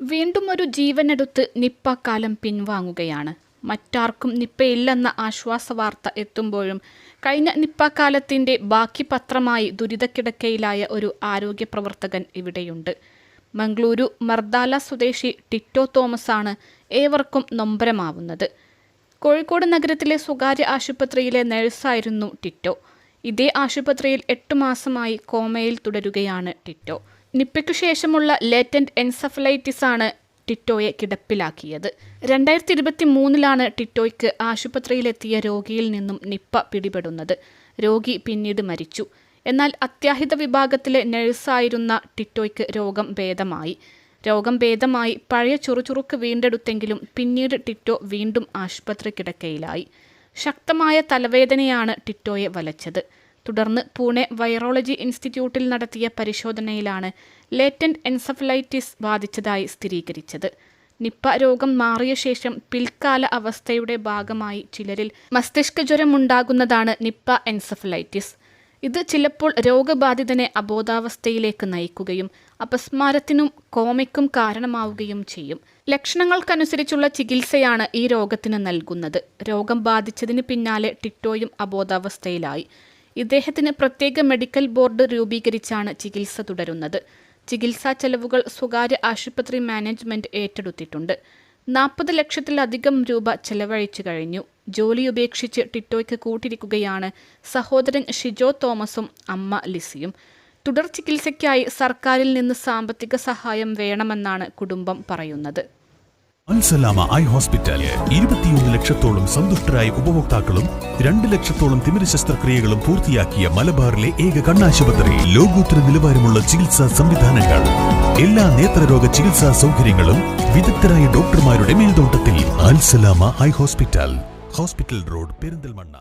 വീണ്ടും ഒരു ജീവനെടുത്ത് നിപ്പ കാലം പിൻവാങ്ങുകയാണ്. മറ്റാർക്കും നിപ്പയില്ലെന്ന ആശ്വാസവാർത്ത എത്തുമ്പോഴും കഴിഞ്ഞ നിപ്പ കാലത്തിൻ്റെ ബാക്കി പത്രമായി ദുരിതക്കിടക്കയിലായ ഒരു ആരോഗ്യ പ്രവർത്തകൻ ഇവിടെയുണ്ട്. മംഗളൂരു മർദാല സ്വദേശി ടിറ്റോ തോമസാണ് ഏവർക്കും നൊമ്പരമാവുന്നത്. കോഴിക്കോട് നഗരത്തിലെ സ്വകാര്യ ആശുപത്രിയിലെ നഴ്സായിരുന്നു ടിറ്റോ. ഇതേ ആശുപത്രിയിൽ 8 മാസമായി കോമയിൽ തുടരുകയാണ് ടിറ്റോ. നിപ്പയ്ക്കു ശേഷമുള്ള ലേറ്റന്റ് എൻസഫലൈറ്റിസ് ആണ് ടിറ്റോയെ കിടപ്പിലാക്കിയത്. 2023 ടിറ്റോയ്ക്ക് ആശുപത്രിയിലെത്തിയ രോഗിയിൽ നിന്നും നിപ്പ പിടിപെടുന്നത്. രോഗി പിന്നീട് മരിച്ചു. എന്നാൽ അത്യാഹിത വിഭാഗത്തിലെ നഴ്സായിരുന്ന ടിറ്റോയ്ക്ക് രോഗം ഭേദമായി പഴയ ചുറുചുറുക്ക് വീണ്ടെടുത്തെങ്കിലും പിന്നീട് ടിറ്റോ വീണ്ടും ആശുപത്രി കിടക്കയിലായി. ശക്തമായ തലവേദനയാണ് ടിറ്റോയെ വലച്ചത്. തുടർന്ന് പൂനെ വൈറോളജി ഇൻസ്റ്റിറ്റ്യൂട്ടിൽ നടത്തിയ പരിശോധനയിലാണ് ലേറ്റന്റ് എൻസഫലൈറ്റിസ് ബാധിച്ചതായി സ്ഥിരീകരിച്ചത്. നിപ്പ രോഗം മാറിയ ശേഷം പിൽക്കാല അവസ്ഥയുടെ ഭാഗമായി ചിലരിൽ മസ്തിഷ്കജ്വരമുണ്ടാകുന്നതാണ് നിപ്പ എൻസഫലൈറ്റിസ്. ഇത് ചിലപ്പോൾ രോഗബാധിതനെ അബോധാവസ്ഥയിലേക്ക് നയിക്കുകയും അപസ്മാരത്തിനും കോമയ്ക്കും കാരണമാവുകയും ചെയ്യും. ലക്ഷണങ്ങൾക്കനുസരിച്ചുള്ള ചികിത്സയാണ് ഈ രോഗത്തിന് നൽകുന്നത്. രോഗം ബാധിച്ചതിന് പിന്നാലെ ടിറ്റോയും അബോധാവസ്ഥയിലായി. ഇദ്ദേഹത്തിന് പ്രത്യേക മെഡിക്കൽ ബോർഡ് രൂപീകരിച്ചാണ് ചികിത്സ തുടരുന്നത്. ചികിത്സാ ചെലവുകൾ സ്വകാര്യ ആശുപത്രി മാനേജ്മെന്റ് ഏറ്റെടുത്തിട്ടുണ്ട്. 40 ലക്ഷത്തിലധികം രൂപ ചെലവഴിച്ചു കഴിഞ്ഞു. ജോലി ഉപേക്ഷിച്ച് ടിറ്റോയ്ക്ക് കൂട്ടിരിക്കുകയാണ് സഹോദരൻ ഷിജോ തോമസും അമ്മ ലിസിയും. തുടർ ചികിത്സയ്ക്കായി സർക്കാരിൽ നിന്ന് സാമ്പത്തിക സഹായം വേണമെന്നാണ് കുടുംബം പറയുന്നത്. അൽസലാമ ഐ ഹോസ്പിറ്റൽ 21 ലക്ഷത്തോളം സന്തുഷ്ടരായ ഉപഭോക്താക്കളും 2 ലക്ഷത്തോളം തിമിര ശസ്ത്രക്രിയകളും പൂർത്തിയാക്കിയ മലബാറിലെ ഏക കണ്ണാശുപത്രി. ലോകോത്തര നിലവാരമുള്ള ചികിത്സാ സംവിധാനങ്ങൾ, എല്ലാ നേത്രരോഗ ചികിത്സാ സൗകര്യങ്ങളും വിദഗ്ധരായ ഡോക്ടർമാരുടെ മേൽനോട്ടത്തിൽ. Al Salama eye hospital, hospital road, Perinthalmanna.